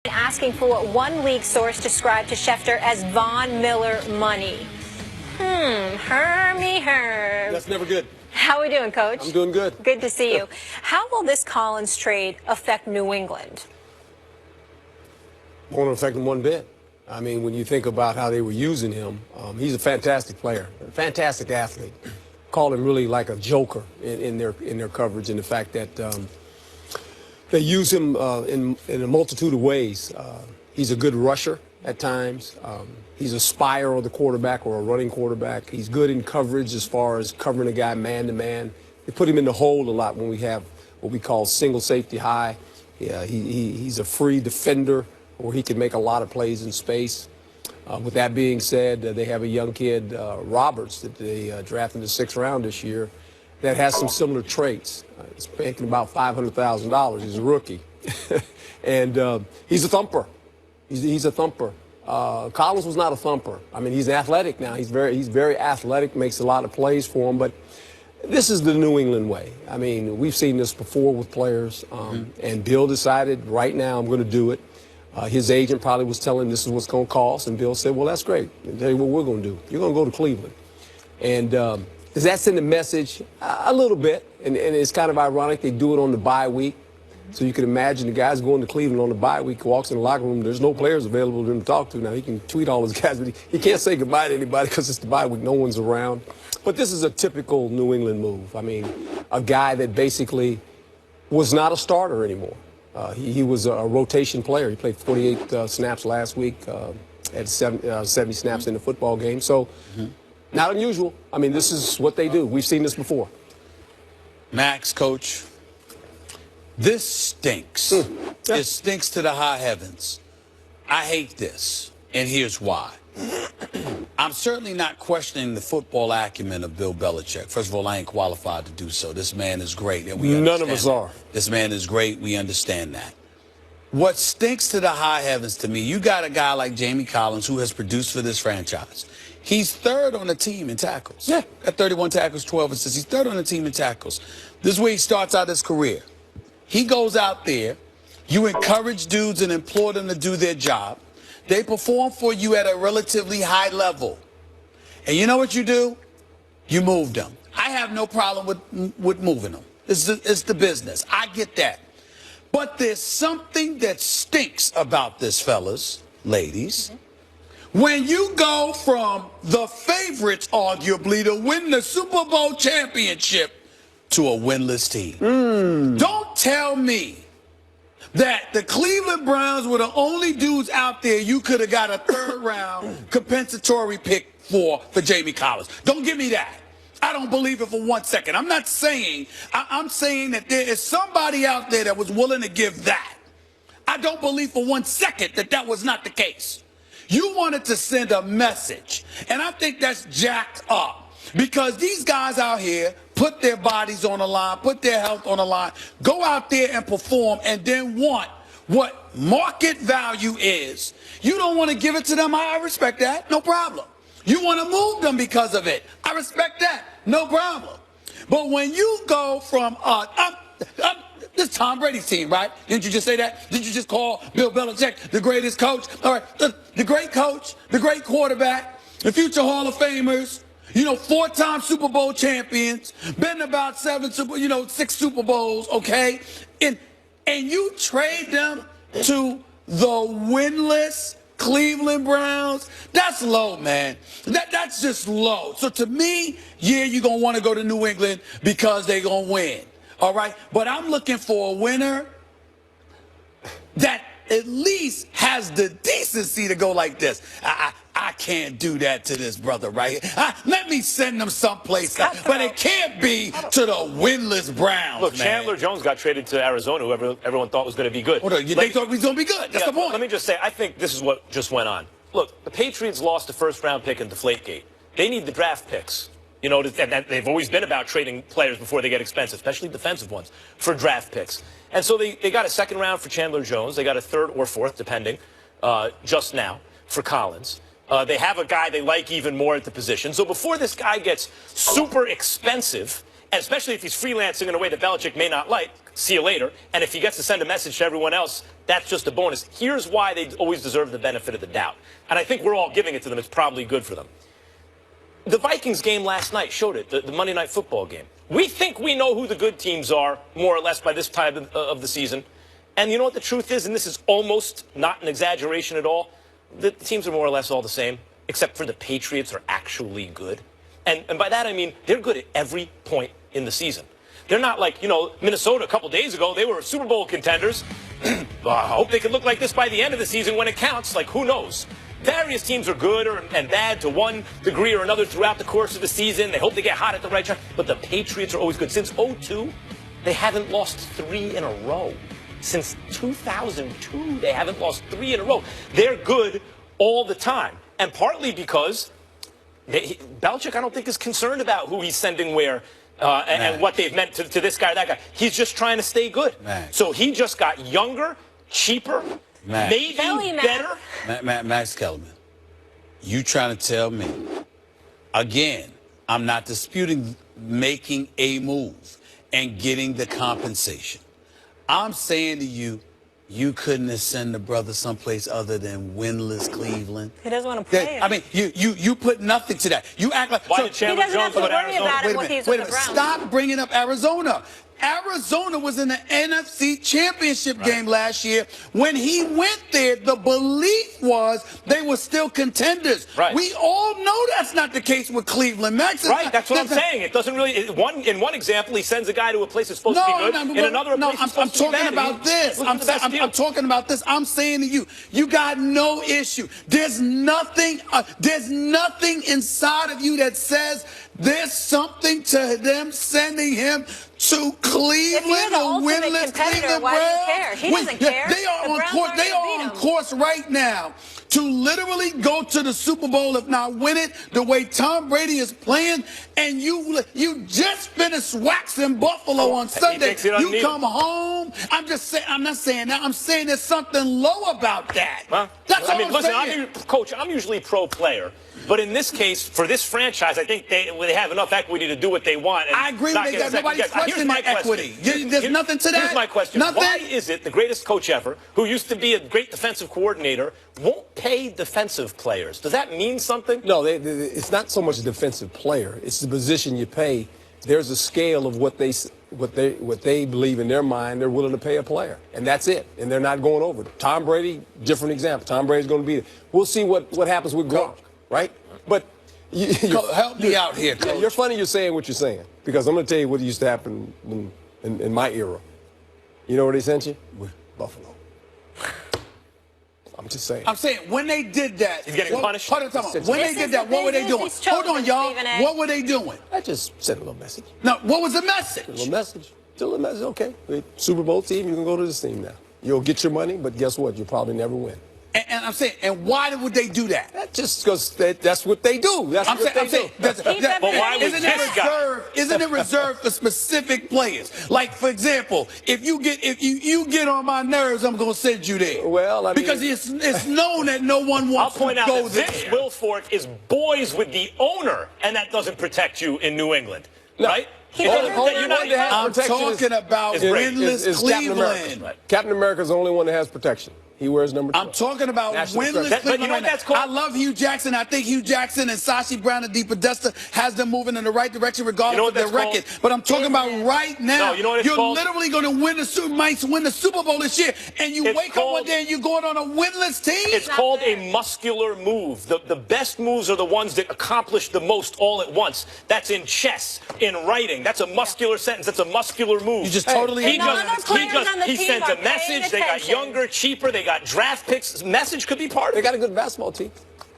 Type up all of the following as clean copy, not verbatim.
Asking for what one league source described to Schefter as Von Miller money. Hermie Herm. That's never good. How are we doing, Coach? I'm doing good. Good to see you. How will this Collins trade affect New England? Won't affect him one bit. I mean, when you think about how they were using him, he's a fantastic player, a fantastic athlete. Call him really like a joker in their coverage, and the fact that they use him in a multitude of ways. He's a good rusher at times. He's a spire on the quarterback or a running quarterback. He's good in coverage as far as covering a guy man-to-man. They put him in the hole a lot when we have what we call single safety high. Yeah, he's a free defender where he can make a lot of plays in space. With that being said, they have a young kid, Roberts, that they drafted in the 6th round this year, that has some similar traits. He's making about $500,000. He's a rookie. And he's a thumper. He's a thumper. Collins was not a thumper. I mean, he's athletic now. He's very athletic, makes a lot of plays for him. But this is the New England way. I mean, we've seen this before with players. And Bill decided, right now, I'm going to do it. His agent probably was telling him this is what's going to cost. And Bill said, well, that's great. I'll tell you what we're going to do. You're going to go to Cleveland. And does that send a message? A little bit. And it's kind of ironic they do it on the bye week. So you can imagine the guy's going to Cleveland on the bye week, walks in the locker room, there's no players available for him to talk to. Now, he can tweet all his guys, but he can't say goodbye to anybody because it's the bye week. No one's around. But this is a typical New England move. I mean, a guy that basically was not a starter anymore. He was a rotation player. He played 48 snaps last week, had 70 snaps in the football game. So not unusual. I mean, this is what they do. We've seen this before. Max, Coach, this stinks. It stinks to the high heavens. I hate this, and here's why. I'm certainly not questioning the football acumen of Bill Belichick. First of all, I ain't qualified to do so. This man is great, and we understand None of us are. This man is great. We understand that. What stinks to the high heavens to me, you got a guy like Jamie Collins who has produced for this franchise. He's 3rd on the team in tackles. Yeah. At 31 tackles, 12 assists. He's 3rd on the team in tackles. This is where he starts out his career. He goes out there. You encourage dudes and implore them to do their job. They perform for you at a relatively high level. And you know what you do? You move them. I have no problem with moving them. It's the business. I get that. But there's something that stinks about this, fellas, ladies. When you go from the favorites, arguably, to win the Super Bowl championship to a winless team. Don't tell me that the Cleveland Browns were the only dudes out there you could have got a 3rd round compensatory pick for Jamie Collins. Don't give me that. I don't believe it for 1 second. I'm not saying, I'm saying that there is somebody out there that was willing to give that. I don't believe for 1 second that that was not the case. You wanted to send a message, and I think that's jacked up because these guys out here put their bodies on the line, put their health on the line, go out there and perform, and then want what market value is. You don't want to give it to them. I respect that. No problem. You want to move them because of it. I respect that. No problem. But when you go from this Tom Brady's team, right? Didn't you just say that? Didn't you just call Bill Belichick the greatest coach? All right, the great coach, the great quarterback, the future Hall of Famers, 4-time Super Bowl champions, been about 6 Super Bowls, okay? And you trade them to the winless Cleveland Browns? That's low, man. That's just low. So to me, yeah, you're going to want to go to New England because they're going to win. All right? But I'm looking for a winner that at least has the decency to go like this. I can't do that to this brother right here. Let me send them someplace, but it can't be to the winless Browns. Look, Chandler Jones got traded to Arizona, who everyone thought was going to be good. They thought he was going to be good. That's the point. Let me just say, I think this is what just went on. Look, the Patriots lost the 1st-round pick in Deflategate. They need the draft picks. And they've always been about trading players before they get expensive, especially defensive ones, for draft picks. And so they got a 2nd round for Chandler Jones. They got a 3rd or 4th, depending, just now, for Collins. They have a guy they like even more at the position. So before this guy gets super expensive And especially if he's freelancing in a way that Belichick may not like, see you later. And if he gets to send a message to everyone else, that's just a bonus. Here's why they always deserve the benefit of the doubt. And I think we're all giving it to them. It's probably good for them. The Vikings game last night showed it, the Monday Night Football game. We think we know who the good teams are, more or less, by this time of the season. And you know what the truth is? And this is almost not an exaggeration at all. The teams are more or less all the same, except for the Patriots are actually good. And by that I mean they're good at every point in the season. They're not like, Minnesota a couple days ago. They were Super Bowl contenders. I hope they can look like this by the end of the season when it counts. Like, who knows? Various teams are good and bad to one degree or another throughout the course of the season. They hope they get hot at the right time. But the Patriots are always good. Since 2002, they haven't lost 3 in a row. Since 2002, they haven't lost 3 in a row. They're good all the time. And partly because Belichick, I don't think, is concerned about who he's sending where and what they've meant to this guy or that guy. He's just trying to stay good. So he just got younger, cheaper, maybe better. Max Kellerman, you trying to tell me, again, I'm not disputing making a move and getting the compensation. I'm saying to you, you couldn't have sent the brother someplace other than winless Cleveland. He doesn't want to play him. I mean, you put nothing to that. You act like why did Chandler Jones go to Arizona? Wait a minute. Stop bringing up Arizona. Arizona was in the NFC Championship game last year. When he went there, the belief was they were still contenders. Right. We all know that's not the case with Cleveland. Max, that's what I'm saying. It doesn't really. In one example, he sends a guy to a place that's supposed to be good. In another place, I'm talking about this. I'm talking about this. I'm saying to you, you got no issue. There's nothing inside of you that says there's something to them sending him to Cleveland or winless Cleveland why do you care? He doesn't care. They are on course right now to literally go to the Super Bowl, if not win it, the way Tom Brady is playing. And you just finished waxing Buffalo on Sunday. You come home. I'm not saying that. I'm saying there's something low about that. That's all I'm saying. Coach, I'm usually pro-player. But in this case, for this franchise, I think they have enough equity to do what they want. And I agree with that. Nobody's questioning that equity. There's nothing to that. Here's my question. Nothing? Why is it the greatest coach ever, who used to be a great defensive coordinator, won't pay defensive players? Does that mean something? No, it's not so much a defensive player. It's the position you pay. There's a scale of what they believe in their mind they're willing to pay a player. And that's it. And they're not going over it. Tom Brady, different example. Tom Brady's going to be there. We'll see what happens with Gronk. Right? But help me out here, Coach. You're funny you're saying what you're saying, because I'm going to tell you what used to happen in my era. You know where they sent you? Buffalo. I'm just saying. I'm saying, when they did that, he's getting punished. When they did that, what were they doing? Hold on, y'all. What were they doing? I just sent a little message. No, what was the message? A little message. Still a message. Okay, Super Bowl team, you can go to this team now. You'll get your money, but guess what? You'll probably never win. And I'm saying, and why would they do that? That's just because that's what they do. But why would this guy? Isn't it reserved for specific players? Like, for example, if you get on my nerves, I'm going to send you there. Well, I mean, because it's known that no one wants to go there. I'll point out that Vince Wilfork is boys with the owner, and that doesn't protect you in New England, right? I'm talking about winless Cleveland. Captain America's the only one that has protection. He wears number 12. I'm talking about winless Cleveland. I love Hugh Jackson. I think Hugh Jackson and Sashi Brown and DePodesta has them moving in the right direction regardless of their record. But I'm talking about right now. You're literally going to win the Super Bowl this year, and you wake up one day and you're going on a winless team? It's called a muscular move. The best moves are the ones that accomplish the most all at once. That's in chess, in writing. That's a muscular sentence. That's a muscular move. You just totally he sent a message. They got younger, cheaper. They got draft picks. Message could be part of it. They got a good basketball team.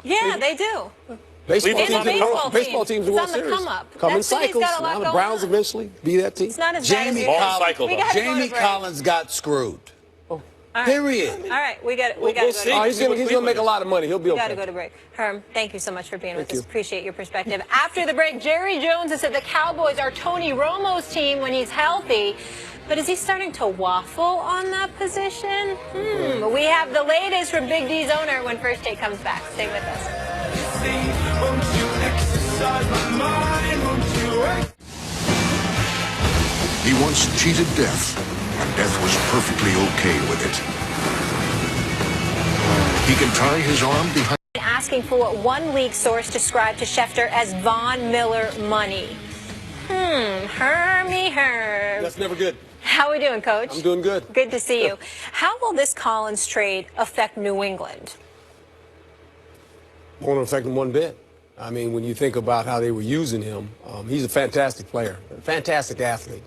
Yeah, they do. Baseball teams will series. Come in cycles. Now the Browns eventually be that team. It's not as bad as Jamie Collins got screwed. Period. All right, we got to go to break. He's going to make a lot of money. He'll be okay. We got to go to break. Herm, thank you so much for being with us. Appreciate your perspective. After the break, Jerry Jones has said the Cowboys are Tony Romo's team when he's healthy. But is he starting to waffle on that position? We have the latest from Big D's owner when First Take comes back. Stay with us. He once cheated death, and death was perfectly okay with it. He can tie his arm behind... Asking for what one league source described to Schefter as Von Miller money. Hermie Herb. That's never good. How are we doing, Coach? I'm doing good. Good to see you. How will this Collins trade affect New England? Won't affect him one bit. I mean, when you think about how they were using him, he's a fantastic player, a fantastic athlete.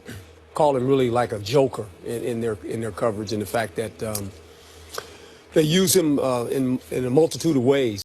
Call him really like a joker in their coverage, and the fact that they use him in a multitude of ways.